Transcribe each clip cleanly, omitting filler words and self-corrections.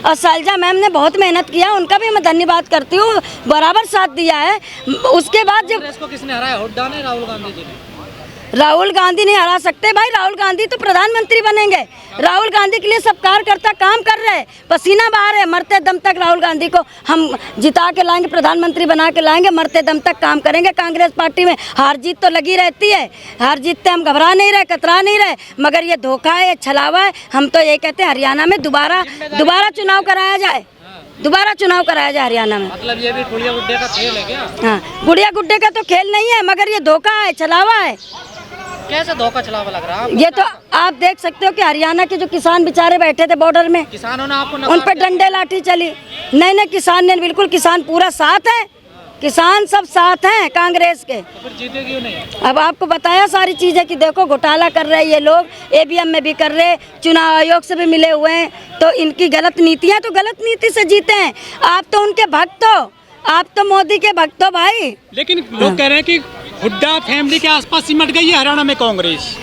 और शैलजा मैम ने बहुत मेहनत किया, उनका भी मैं धन्यवाद करती हूँ, बराबर साथ दिया है। उसके बाद जब कांग्रेस को किसने हराया, हुड्डा ने, राहुल गांधी जी ने? राहुल गांधी नहीं हरा सकते भाई, राहुल गांधी तो प्रधानमंत्री बनेंगे। राहुल गांधी के लिए सब कार्यकर्ता काम कर रहे हैं, पसीना बहा रहे हैं, मरते दम तक राहुल गांधी को हम जिता के लाएंगे, प्रधानमंत्री बना के लाएंगे, मरते दम तक काम करेंगे। कांग्रेस पार्टी में हार जीत तो लगी रहती है, हार जीत से हम घबरा नहीं रहे, कतरा नहीं रहे, मगर ये धोखा है, ये छलावा है। हम तो ये कहते हैं हरियाणा में दोबारा चुनाव कराया जाए, दोबारा चुनाव कराया जाए हरियाणा में। मतलब ये भी गुड़िया गुड्डे का खेल है क्या? हाँ, गुड़िया गुड्डे का तो खेल नहीं है, मगर ये धोखा है, छलावा है। कैसे धोखा छलावा लग रहा है? ये तो आप देख सकते हो कि हरियाणा के जो किसान बेचारे बैठे थे बॉर्डर में, किसानों ने आपको उन पर डंडे लाठी चली। नहीं, किसान ने बिल्कुल, किसान पूरा साथ है, किसान सब साथ हैं कांग्रेस के। तो फिर जीते क्यों नहीं? अब आपको बताया सारी चीजें कि देखो घोटाला कर रहे हैं ये लोग, एवीएम में भी कर रहे, चुनाव आयोग से भी मिले हुए हैं, तो इनकी गलत नीतियां, तो गलत नीति से जीते हैं। आप तो उनके भक्त हो, आप तो मोदी के भक्त हो भाई। लेकिन लोग कह रहे हैं कि हुड्डा फैमिली के आसपास सिमट गई है हरियाणा में कांग्रेस।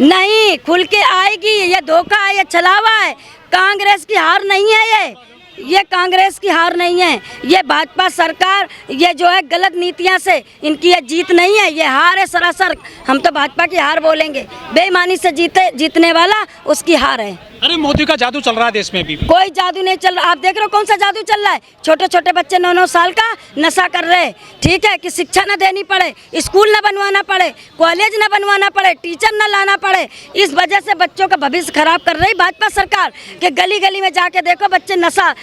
नहीं, खुल के आएगी, ये धोखा है, ये छलावा है। कांग्रेस की हार नहीं है ये कांग्रेस की हार नहीं है, ये भाजपा सरकार, ये जो है गलत नीतियां से इनकी ये जीत नहीं है, ये हार है सरासर। हम तो भाजपा की हार बोलेंगे, बेईमानी से जीतने वाला उसकी हार है। अरे मोदी का जादू चल रहा है देश में भी। कोई जादू नहीं चल रहा, आप देख रहे हो कौन सा जादू चल रहा है। छोटे छोटे बच्चे 9-9 साल का नशा कर रहे हैं, ठीक है, कि शिक्षा न देनी पड़े, स्कूल न बनवाना पड़े, कॉलेज न बनवाना पड़े, टीचर न लाना पड़े। इस वजह से बच्चों का भविष्य खराब कर रही भाजपा सरकार के। गली गली में जाके देखो बच्चे नशा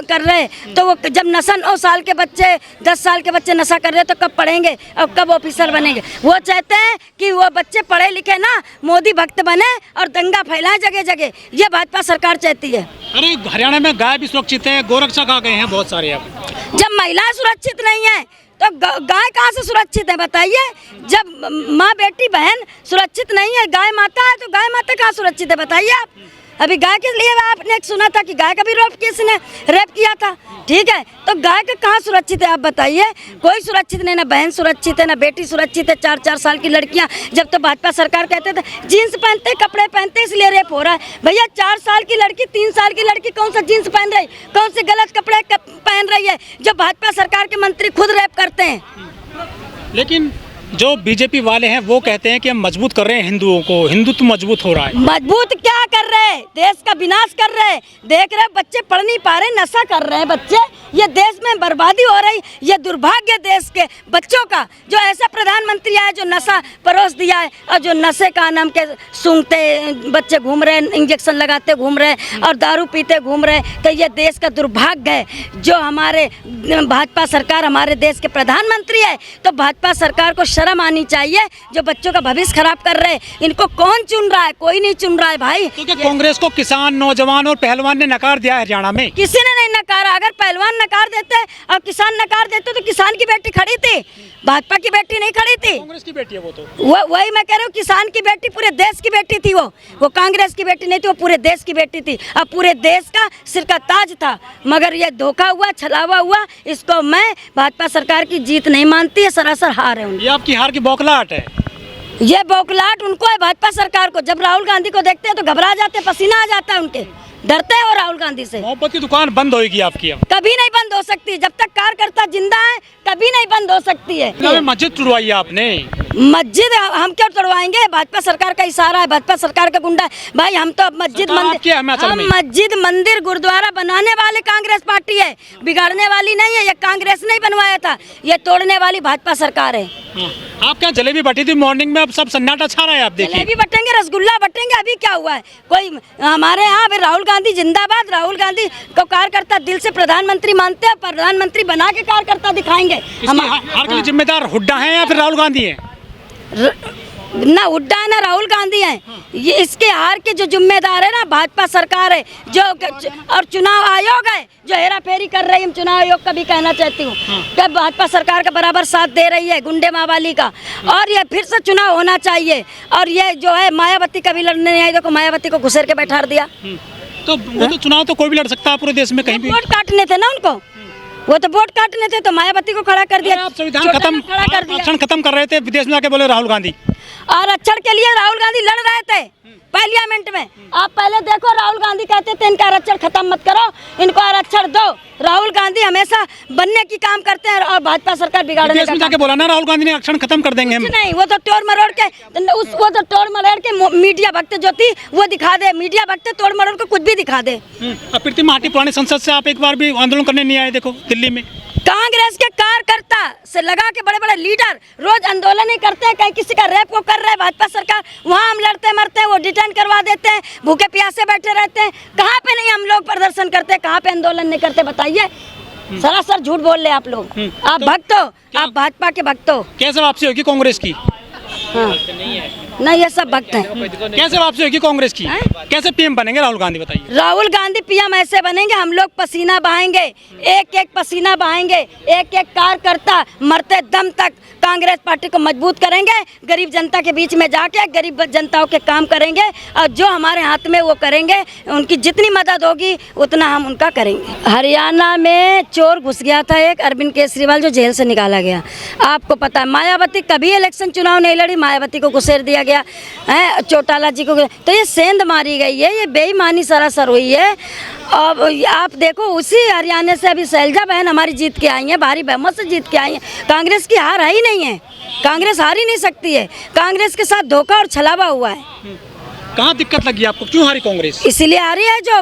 कर रहे हैं, तो वो जब नशा 9 साल के बच्चे, 10 साल के बच्चे नशा कर रहे हैं, तो कब पढ़ेंगे और कब ऑफिसर बनेंगे? वो चाहते हैं कि वो बच्चे पढ़े लिखे ना, मोदी भक्त बने और दंगा फैलाए जगह जगह, ये भाजपा सरकार चाहती है। अरे हरियाणा में गाय भी सुरक्षित है, गोरक्षक आ गए हैं बहुत सारे। अब जब महिलाएं सुरक्षित नहीं है तो गाय कहाँ से सुरक्षित है बताइए? जब माँ बेटी बहन सुरक्षित नहीं है, गाय माता है, तो गाय माता कहाँ सुरक्षित है बताइए आप? अभी गाय के लिए आपने एक सुना था कि गाय का भी किसी ने रेप किया था, ठीक है, तो गाय का कहाँ सुरक्षित है आप बताइए? कोई सुरक्षित नहीं, ना बहन सुरक्षित है, ना बेटी सुरक्षित है। 4-4 साल की लड़कियां, जब तो भाजपा सरकार कहते थे जीन्स पहनते, कपड़े पहनते, इसलिए रेप हो रहा है। भैया 4 साल की लड़की, 3 साल की लड़की कौन सा जीन्स पहन रही, कौन से गलत कपड़े पहन रही है, जो भाजपा सरकार के मंत्री खुद रेप करते हैं। लेकिन जो बीजेपी वाले हैं वो कहते हैं कि हम मजबूत कर रहे हैं हिंदुओं को, हिंदुत्व मजबूत हो रहा है। मजबूत क्या कर रहे हैं? देश का विनाश कर रहे हैं। देख रहे बच्चे पढ़ नहीं पा रहे, नशा कर रहे हैं बच्चे, ये देश में बर्बादी हो रही। ये दुर्भाग्य देश के बच्चों का, जो ऐसा प्रधानमंत्री आया जो नशा परोस दिया है, और जो नशे का नाम के सूंघते बच्चे घूम रहे हैं, इंजेक्शन लगाते घूम रहे हैं और दारू पीते घूम रहे हैं। तो ये देश का दुर्भाग्य है। जो हमारे भाजपा सरकार, हमारे देश के प्रधानमंत्री है, तो भाजपा सरकार को शर्म आनी चाहिए। जो बच्चों का भविष्य खराब कर रहे हैं, इनको कौन चुन रहा है? कोई नहीं चुन रहा है भाई। तो क्या कांग्रेस को किसान, नौजवान और पहलवान ने नकार दिया है हरियाणा में? किसी ने नहीं नकारा। अगर पहलवान नकार देते और किसान नकार देते तो किसान की बेटी खड़ी थी, भाजपा की बेटी नहीं खड़ी थी। कांग्रेस की बेटी है वो तो। वही मैं कह रहा हूँ, किसान की बेटी पूरे देश की बेटी थी। वो कांग्रेस की बेटी नहीं थी, वो पूरे देश की बेटी थी। अब पूरे देश का सिर का ताज था, मगर ये धोखा हुआ, छलावा हुआ। इसको मैं भाजपा सरकार की जीत नहीं मानती है, सरासर हार है उनकी। ये आपकी हार की बौखलाहट है। ये बौखलाहट उनको है, भाजपा सरकार को। जब राहुल गांधी को देखते हैं तो घबरा जाते, पसीना आ जाता है उनके, डरते हैं वो राहुल गांधी से। मोहब्बत की दुकान बंद होगी आपकी अब? कभी नहीं बंद हो सकती, जब तक कार्यकर्ता जिंदा है कभी नहीं बंद हो सकती है। मस्जिद तुड़वाई आपने। मस्जिद हम क्यों तोड़वाएंगे? भाजपा सरकार का इशारा है, भाजपा सरकार का गुंडा भाई। हम तो अब मस्जिद मंदिर गुरुद्वारा बनाने वाले कांग्रेस पार्टी है, बिगाड़ने वाली नहीं है। ये कांग्रेस नहीं बनवाया था, ये तोड़ने वाली भाजपा सरकार है। आप क्या जलेबी बटी थी मॉर्निंग में, अब सब सन्नाटा छा रहा है। आप देखिए, जलेबी बटेंगे, रसगुल्ला बटेंगे। अभी क्या हुआ है? कोई हमारे यहाँ राहुल गांधी जिंदाबाद। राहुल गांधी को कार्यकर्ता दिल से प्रधानमंत्री मानते हैं, प्रधानमंत्री बना के कार्यकर्ता दिखाएंगे। हार के लिए जिम्मेदार हुड्डा है या फिर राहुल गांधी है? ना हुड्डा है ना राहुल गांधी है। ये इसके हार के जो जिम्मेदार है ना भाजपा सरकार है, जो और चुनाव आयोग है जो हेरा फेरी कर रही है। चुनाव आयोग का भी कहना चाहती हूँ कि भाजपा सरकार का बराबर साथ दे रही है गुंडे मावाली का, और ये फिर से चुनाव होना चाहिए। और ये जो है मायावती का भी लड़ने नहीं आई, देखो मायावती को घुसेर के बैठा दिया। तो वो तो चुनाव तो कोई भी लड़ सकता है पूरे देश में, कहीं भी। वोट काटने थे ना उनको, वो तो वोट काटने थे, तो मायावती को खड़ा कर दिया। आप संविधान खत्म कर रहे थे, विदेश में जाके बोले राहुल गांधी। आरक्षण के लिए राहुल गांधी लड़ रहे थे पार्लियामेंट में। आप पहले देखो, राहुल गांधी कहते थे इनका आरक्षण खत्म मत करो, इनको आरक्षण दो। राहुल गांधी हमेशा बनने की काम करते हैं और भाजपा सरकार बिगाड़ने विदेश का में काम। जाके बोला ना राहुल गांधी ने आरक्षण खत्म कर देंगे हम। कुछ नहीं, वो तो तोड़ मरोड़ के वो तो तोड़ मरोड़ के मीडिया भक्त जो थी वो दिखा दे, मीडिया भक्त तोड़ मरोड़ के कुछ भी दिखा दे। अब प्रीति माटी पुरानी संसद से आप एक बार भी आंदोलन करने नहीं आए, देखो दिल्ली में कांग्रेस के कार्यकर्ता से लगा के बड़े बड़े लीडर रोज आंदोलन ही करते हैं। कहीं किसी का रेप को कर रहा है भाजपा सरकार, वहाँ हम लड़ते मरते हैं, वो डिटेन करवा देते हैं, भूखे प्यासे बैठे रहते हैं। कहाँ पे नहीं हम लोग प्रदर्शन करते, कहाँ पे आंदोलन नहीं करते, बताइए। सरासर झूठ बोल रहे आप लोग। आप भक्त हो, आप भाजपा के भक्त हो। कैसे वापसी होगी कांग्रेस की? हाँ। नहीं, ये सब भक्त हैं। कैसे वापसी होगी कांग्रेस की? कैसे पीएम बनेंगे राहुल गांधी, बताइए। राहुल गांधी पीएम ऐसे बनेंगे, हम लोग पसीना बहाएंगे, एक एक पसीना बहाएंगे, एक एक कार्यकर्ता मरते दम तक कांग्रेस पार्टी को मजबूत करेंगे। गरीब जनता के बीच में जाके गरीब जनताओं के काम करेंगे और जो हमारे हाथ में वो करेंगे। उनकी जितनी मदद होगी उतना हम उनका करेंगे। हरियाणा में चोर घुस गया था एक, अरविंद केजरीवाल, जो जेल से निकाला गया। आपको पता है मायावती कभी इलेक्शन चुनाव नहीं लड़ी, मायावती को घुसेड़ दिया गया है, चौटाला जी को। तो ये सेंध मारी गई है, ये बेईमानी सरासर हुई है। अब आप देखो, उसी हरियाणा से अभी शैलजा बहन हमारी जीत के आई हैं, भारी बहुमत से जीत के आई हैं। कांग्रेस की हार ही नहीं है, कांग्रेस हार ही नहीं सकती है। कांग्रेस के साथ धोखा और छलावा हुआ है। कहाँ दिक्कत लगी आपको, क्यों हारी कांग्रेस? इसीलिए हारी है जो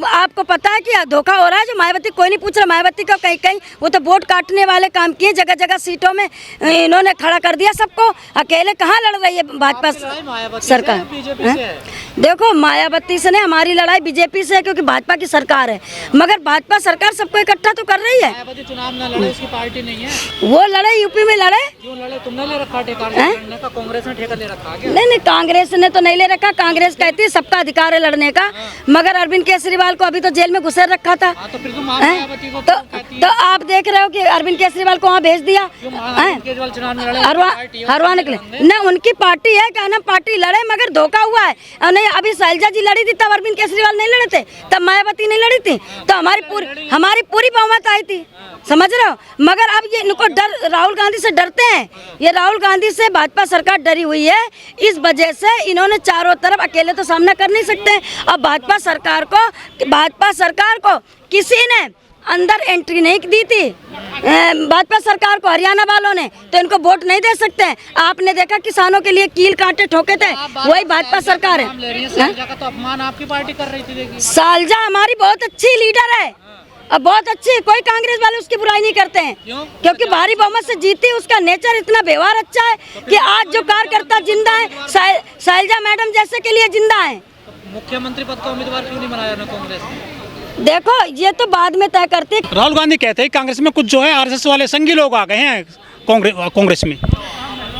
आपको पता है कि धोखा हो रहा है। जो मायावती, कोई नहीं पूछ रहा मायावती का, कहीं कहीं वो तो वोट काटने वाले काम किए, जगह जगह सीटों में इन्होंने खड़ा कर दिया सबको। अकेले कहाँ लड़ रही है भाजपा सरकार? देखो, मायावती से नहीं, हमारी लड़ाई बीजेपी से है, क्योंकि भाजपा की सरकार है। मगर भाजपा सरकार सबको इकट्ठा तो कर रही है। चुनाव न लड़े, उसकी पार्टी नहीं है। वो लड़े, यूपी में लड़े। क्यों लड़े? तुमने ले रखा ठेका लड़ने का, कांग्रेस ने ठेका ले रखा है। नहीं, कांग्रेस ने तो नहीं ले रखा। कांग्रेस कहती है सबका अधिकार है लड़ने का, मगर अरविंद केजरीवाल को अभी तो जेल में घुसेड़ रखा था। तो फिर तुम मायावती को तो आप देख रहे हो कि अरविंद केजरीवाल को वहाँ भेज दिया। हरवा निकले न, उनकी पार्टी है, क्या नाम, पार्टी लड़े, मगर धोखा हुआ है। और नहीं, अभी शैलजा जी लड़ी थी तब अरविंद केजरीवाल नहीं लड़े थे, तब मायावती नहीं लड़ी थी, तो हमारी पूरी बहुमत आई थी, समझ रहे हो। मगर अब ये इनको डर, राहुल गांधी से डरते हैं। ये राहुल गांधी से भाजपा सरकार डरी हुई है, इस वजह से इन्होंने चारों तरफ अकेले तो सामना कर नहीं सकते। और भाजपा सरकार को किसी ने अंदर एंट्री नहीं दी थी, भाजपा सरकार को हरियाणा वालों ने, तो इनको वोट नहीं दे सकते हैं। आपने देखा किसानों के लिए कील कांटे ठोके थे, वही भाजपा सरकार है। शैलजा का तो अपमान आपकी पार्टी कर रही थी। शैलजा हमारी बहुत अच्छी लीडर है और बहुत अच्छी, कोई कांग्रेस वाले उसकी बुराई नहीं करते हैं। क्योंकि भारी बहुमत से जीती, उसका नेचर इतना व्यवहार अच्छा है कि आज जो कार्यकर्ता जिंदा है, शैलजा मैडम जैसे के लिए जिंदा है। मुख्यमंत्री पद का उम्मीदवार क्यों नहीं बनाया ना कांग्रेस ने? देखो, ये तो बाद में तय करते। राहुल गांधी कहते हैं कांग्रेस में कुछ जो है आरएसएस वाले संघी लोग आ गए हैं कांग्रेस में।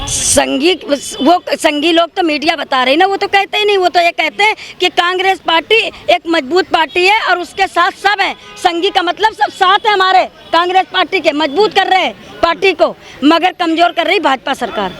संघी लोग तो मीडिया बता रही ना, वो तो कहते ही नहीं। वो तो ये कहते हैं कि कांग्रेस पार्टी एक मजबूत पार्टी है और उसके साथ सब है। संघी का मतलब सब साथ है हमारे कांग्रेस पार्टी के, मजबूत कर रहे हैं पार्टी को, मगर कमजोर कर रही भाजपा सरकार।